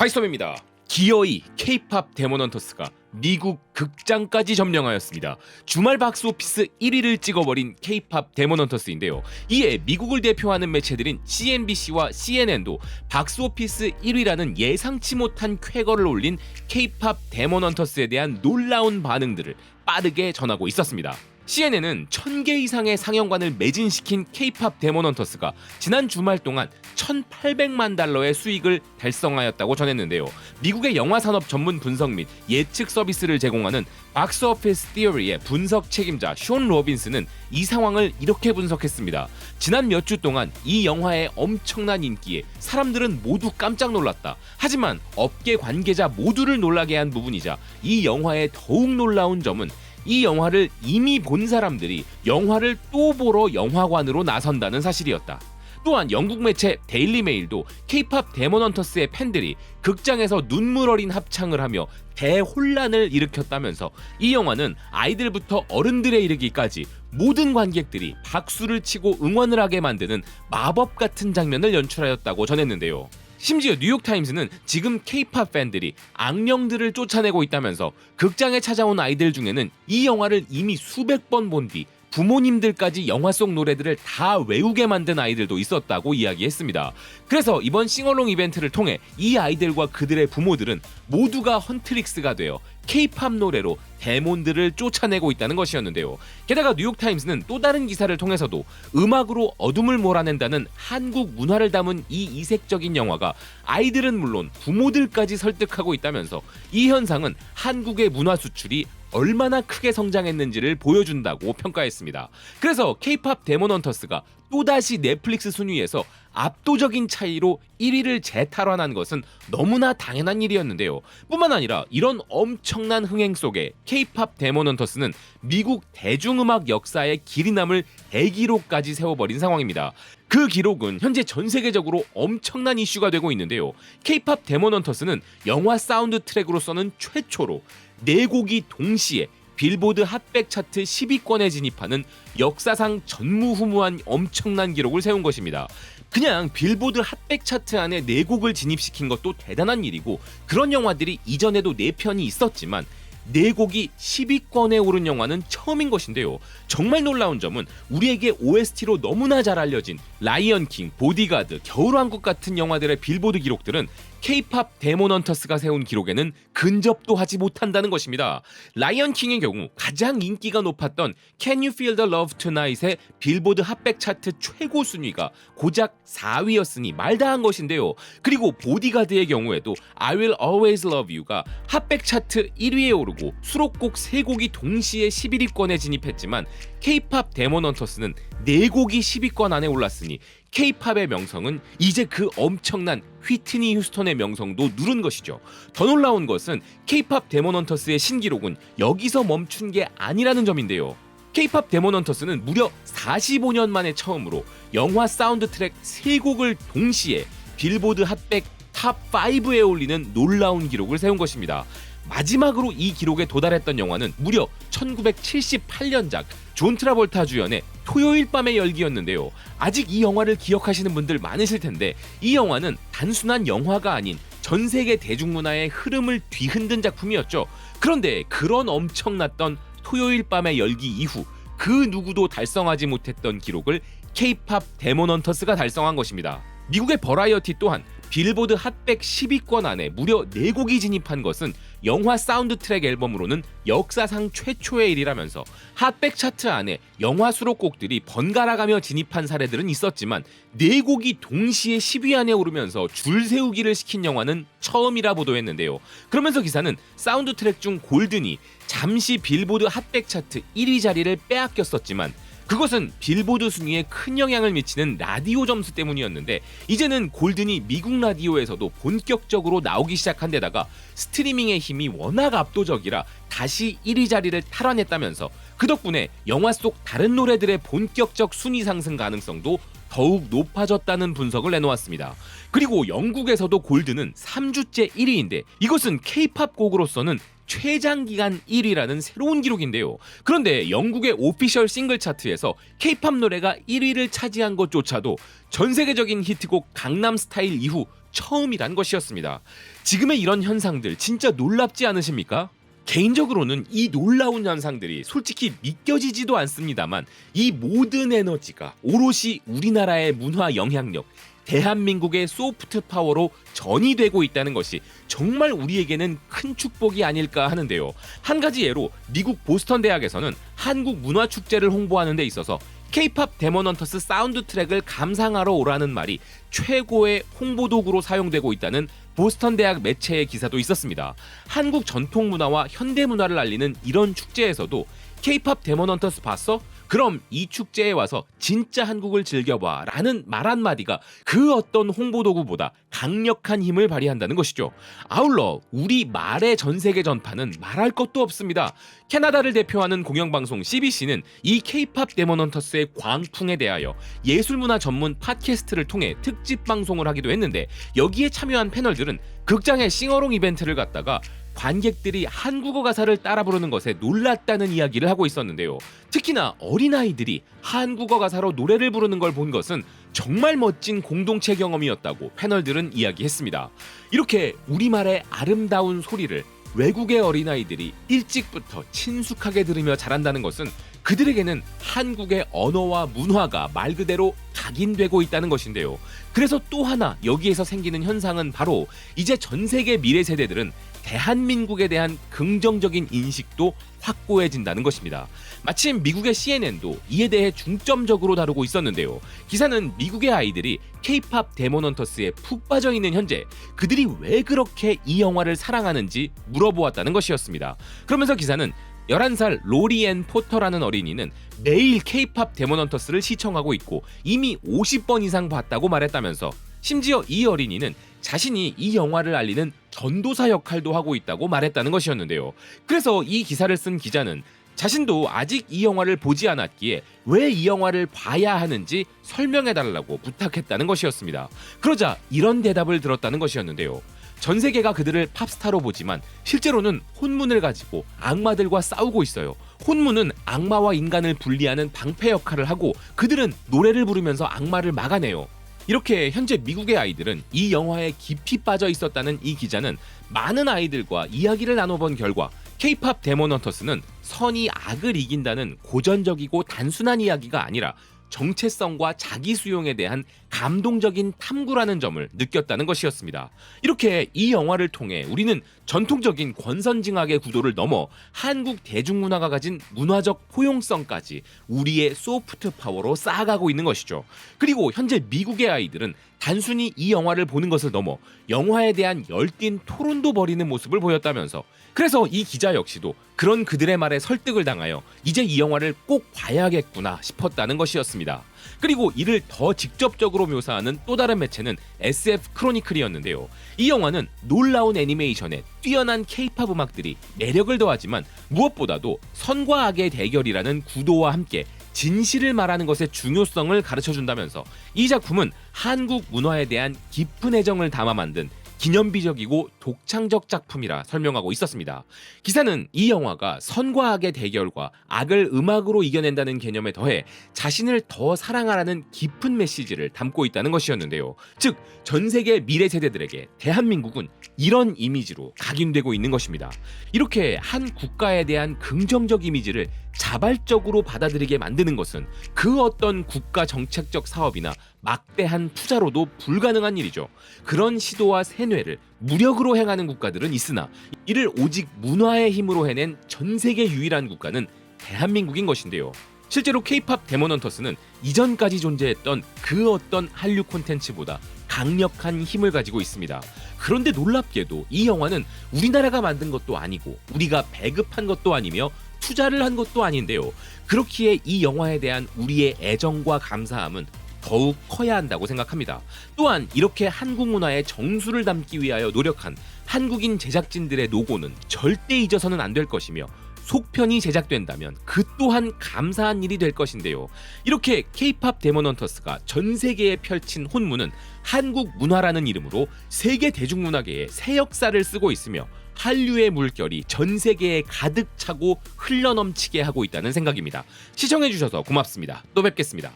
하이스톰입니다. 기어이 K-팝 데몬헌터스가 미국 극장까지 점령하였습니다. 주말 박스오피스 1위를 찍어버린 K-팝 데몬헌터스인데요. 이에 미국을 대표하는 매체들인 CNBC와 CNN도 박스오피스 1위라는 예상치 못한 쾌거를 올린 K-팝 데몬헌터스에 대한 놀라운 반응들을 빠르게 전하고 있었습니다. CNN은 1000개 이상의 상영관을 매진시킨 K-팝 데몬헌터스가 지난 주말 동안 1,800만 달러의 수익을 달성하였다고 전했는데요. 미국의 영화산업 전문 분석 및 예측 서비스를 제공하는 박스오피스 티어리의 분석 책임자 숀 로빈스는 이 상황을 이렇게 분석했습니다. 지난 몇 주 동안 이 영화의 엄청난 인기에 사람들은 모두 깜짝 놀랐다. 하지만 업계 관계자 모두를 놀라게 한 부분이자 이 영화의 더욱 놀라운 점은 이 영화를 이미 본 사람들이 영화를 또 보러 영화관으로 나선다는 사실이었다. 또한 영국 매체 데일리 메일도 K-팝 데몬헌터스의 팬들이 극장에서 눈물 어린 합창을 하며 대혼란을 일으켰다면서 이 영화는 아이들부터 어른들에 이르기까지 모든 관객들이 박수를 치고 응원을 하게 만드는 마법 같은 장면을 연출하였다고 전했는데요. 심지어 뉴욕타임스는 지금 K-팝 팬들이 악령들을 쫓아내고 있다면서 극장에 찾아온 아이들 중에는 이 영화를 이미 수백 번 본 뒤 부모님들까지 영화 속 노래들을 다 외우게 만든 아이들도 있었다고 이야기했습니다. 그래서 이번 싱어롱 이벤트를 통해 이 아이들과 그들의 부모들은 모두가 헌트릭스가 되어 K-팝 노래로 데몬들을 쫓아내고 있다는 것이었는데요. 게다가 뉴욕타임스는 또 다른 기사를 통해서도 음악으로 어둠을 몰아낸다는 한국 문화를 담은 이 이색적인 영화가 아이들은 물론 부모들까지 설득하고 있다면서 이 현상은 한국의 문화 수출이 얼마나 크게 성장했는지를 보여준다고 평가했습니다. 그래서 K-팝 데몬헌터스가 또다시 넷플릭스 순위에서 압도적인 차이로 1위를 재탈환한 것은 너무나 당연한 일이었는데요. 뿐만 아니라 이런 엄청난 흥행 속에 K-팝 데몬헌터스는 미국 대중음악 역사의 길이 남을 대기록까지 세워버린 상황입니다. 그 기록은 현재 전 세계적으로 엄청난 이슈가 되고 있는데요. K-팝 데몬헌터스는 영화 사운드 트랙으로서는 최초로 4곡이 동시에 빌보드 핫백 차트 10위권에 진입하는 역사상 전무후무한 엄청난 기록을 세운 것입니다. 그냥 빌보드 핫백 차트 안에 4곡을 진입시킨 것도 대단한 일이고 그런 영화들이 이전에도 4편이 있었지만 4곡이 10위권에 오른 영화는 처음인 것인데요. 정말 놀라운 점은 우리에게 OST로 너무나 잘 알려진 라이언킹, 보디가드, 겨울왕국 같은 영화들의 빌보드 기록들은 K-팝 데몬헌터스가 세운 기록에는 근접도 하지 못한다는 것입니다. 라이언킹의 경우 가장 인기가 높았던 Can You Feel the Love Tonight의 빌보드 핫백 차트 최고 순위가 고작 4위였으니 말다한 것인데요. 그리고 보디가드의 경우에도 I Will Always Love You가 핫백 차트 1위에 오르고 수록곡 3곡이 동시에 11위권에 진입했지만 K-팝 데몬헌터스는 4곡이 10위권 안에 올랐으니 K-팝의 명성은 이제 그 엄청난 휘트니 휴스턴의 명성도 누른 것이죠. 더 놀라운 것은 K-팝 데몬헌터스의 신기록은 여기서 멈춘 게 아니라는 점인데요. K-팝 데몬헌터스는 무려 45년 만에 처음으로 영화 사운드 트랙 3곡을 동시에 빌보드 핫백 탑 5에 올리는 놀라운 기록을 세운 것입니다. 마지막으로 이 기록에 도달했던 영화는 무려 1978년작 존 트라볼타 주연의 토요일 밤의 열기였는데요. 아직 이 영화를 기억하시는 분들 많으실 텐데 이 영화는 단순한 영화가 아닌 전 세계 대중문화의 흐름을 뒤흔든 작품이었죠. 그런데 그런 엄청났던 토요일 밤의 열기 이후 그 누구도 달성하지 못했던 기록을 K-팝 데몬헌터스가 달성한 것입니다. 미국의 버라이어티 또한 빌보드 핫백 10위권 안에 무려 4곡이 진입한 것은 영화 사운드 트랙 앨범으로는 역사상 최초의 일이라면서 핫백 차트 안에 영화 수록곡들이 번갈아가며 진입한 사례들은 있었지만 4곡이 동시에 10위 안에 오르면서 줄 세우기를 시킨 영화는 처음이라 보도했는데요. 그러면서 기사는 사운드 트랙 중 골든이 잠시 빌보드 핫백 차트 1위 자리를 빼앗겼었지만 그것은 빌보드 순위에 큰 영향을 미치는 라디오 점수 때문이었는데 이제는 골든이 미국 라디오에서도 본격적으로 나오기 시작한 데다가 스트리밍의 힘이 워낙 압도적이라 다시 1위 자리를 탈환했다면서 그 덕분에 영화 속 다른 노래들의 본격적 순위 상승 가능성도 더욱 높아졌다는 분석을 내놓았습니다. 그리고 영국에서도 골든은 3주째 1위인데 이것은 K-팝 곡으로서는 최장기간 1위라는 새로운 기록인데요. 그런데 영국의 오피셜 싱글 차트에서 K-팝 노래가 1위를 차지한 것조차도 전 세계적인 히트곡 강남스타일 이후 처음이란 것이었습니다. 지금의 이런 현상들 진짜 놀랍지 않으십니까? 개인적으로는 이 놀라운 현상들이 솔직히 믿겨지지도 않습니다만 이 모든 에너지가 오롯이 우리나라의 문화 영향력, 대한민국의 소프트 파워로 전이되고 있다는 것이 정말 우리에게는 큰 축복이 아닐까 하는데요. 한 가지 예로 미국 보스턴 대학에서는 한국 문화 축제를 홍보하는 데 있어서 K-팝 데몬헌터스 사운드 트랙을 감상하러 오라는 말이 최고의 홍보 도구로 사용되고 있다는 보스턴 대학 매체의 기사도 있었습니다. 한국 전통 문화와 현대 문화를 알리는 이런 축제에서도 K-팝 데몬헌터스 봤어? 그럼 이 축제에 와서 진짜 한국을 즐겨봐 라는 말 한마디가 그 어떤 홍보도구보다 강력한 힘을 발휘한다는 것이죠. 아울러 우리 말의 전세계 전파는 말할 것도 없습니다. 캐나다를 대표하는 공영방송 CBC는 이 K-팝 데몬헌터스의 광풍에 대하여 예술문화 전문 팟캐스트를 통해 특집 방송을 하기도 했는데 여기에 참여한 패널들은 극장의 싱어롱 이벤트를 갖다가 관객들이 한국어 가사를 따라 부르는 것에 놀랐다는 이야기를 하고 있었는데요. 특히나 어린아이들이 한국어 가사로 노래를 부르는 걸 본 것은 정말 멋진 공동체 경험이었다고 패널들은 이야기했습니다. 이렇게 우리말의 아름다운 소리를 외국의 어린아이들이 일찍부터 친숙하게 들으며 자란다는 것은 그들에게는 한국의 언어와 문화가 말 그대로 각인되고 있다는 것인데요. 그래서 또 하나 여기에서 생기는 현상은 바로 이제 전 세계 미래 세대들은 대한민국에 대한 긍정적인 인식도 확고해진다는 것입니다. 마침 미국의 CNN도 이에 대해 중점적으로 다루고 있었는데요. 기사는 미국의 아이들이 K-팝 데몬헌터스에 푹 빠져있는 현재 그들이 왜 그렇게 이 영화를 사랑하는지 물어보았다는 것이었습니다. 그러면서 기사는 11살 로리 앤 포터라는 어린이는 매일 K-팝 데몬헌터스를 시청하고 있고 이미 50번 이상 봤다고 말했다면서 심지어 이 어린이는 자신이 이 영화를 알리는 전도사 역할도 하고 있다고 말했다는 것이었는데요. 그래서 이 기사를 쓴 기자는 자신도 아직 이 영화를 보지 않았기에 왜 이 영화를 봐야 하는지 설명해달라고 부탁했다는 것이었습니다. 그러자 이런 대답을 들었다는 것이었는데요. 전 세계가 그들을 팝스타로 보지만 실제로는 혼문을 가지고 악마들과 싸우고 있어요. 혼문은 악마와 인간을 분리하는 방패 역할을 하고 그들은 노래를 부르면서 악마를 막아내요. 이렇게 현재 미국의 아이들은 이 영화에 깊이 빠져 있었다는 이 기자는 많은 아이들과 이야기를 나눠본 결과 K-팝 데몬헌터스는 선이 악을 이긴다는 고전적이고 단순한 이야기가 아니라 정체성과 자기 수용에 대한 감동적인 탐구라는 점을 느꼈다는 것이었습니다. 이렇게 이 영화를 통해 우리는 전통적인 권선징악의 구도를 넘어 한국 대중문화가 가진 문화적 포용성까지 우리의 소프트 파워로 쌓아가고 있는 것이죠. 그리고 현재 미국의 아이들은 단순히 이 영화를 보는 것을 넘어 영화에 대한 열띤 토론도 벌이는 모습을 보였다면서 그래서 이 기자 역시도 그런 그들의 말에 설득을 당하여 이제 이 영화를 꼭 봐야겠구나 싶었다는 것이었습니다. 그리고 이를 더 직접적으로 묘사하는 또 다른 매체는 SF 크로니클이었는데요. 이 영화는 놀라운 애니메이션에 뛰어난 K-팝 음악들이 매력을 더하지만 무엇보다도 선과 악의 대결이라는 구도와 함께 진실을 말하는 것의 중요성을 가르쳐준다면서 이 작품은 한국 문화에 대한 깊은 애정을 담아 만든 기념비적이고 독창적 작품이라 설명하고 있었습니다. 기사는 이 영화가 선과 악의 대결과 악을 음악으로 이겨낸다는 개념에 더해 자신을 더 사랑하라는 깊은 메시지를 담고 있다는 것이었는데요. 즉, 전 세계 미래 세대들에게 대한민국은 이런 이미지로 각인되고 있는 것입니다. 이렇게 한 국가에 대한 긍정적 이미지를 자발적으로 받아들이게 만드는 것은 그 어떤 국가 정책적 사업이나 막대한 투자로도 불가능한 일이죠. 그런 시도와 세뇌를 무력으로 행하는 국가들은 있으나 이를 오직 문화의 힘으로 해낸 전 세계 유일한 국가는 대한민국인 것인데요. 실제로 K-팝 데몬헌터스는 이전까지 존재했던 그 어떤 한류 콘텐츠보다 강력한 힘을 가지고 있습니다. 그런데 놀랍게도 이 영화는 우리나라가 만든 것도 아니고 우리가 배급한 것도 아니며 투자를 한 것도 아닌데요. 그렇기에 이 영화에 대한 우리의 애정과 감사함은 더욱 커야 한다고 생각합니다. 또한 이렇게 한국 문화의 정수를 담기 위하여 노력한 한국인 제작진들의 노고는 절대 잊어서는 안 될 것이며 속편이 제작된다면 그 또한 감사한 일이 될 것인데요. 이렇게 K-팝 데몬헌터스가 전 세계에 펼친 혼문은 한국 문화라는 이름으로 세계 대중문화계에 새 역사를 쓰고 있으며 한류의 물결이 전 세계에 가득 차고 흘러넘치게 하고 있다는 생각입니다. 시청해주셔서 고맙습니다. 또 뵙겠습니다.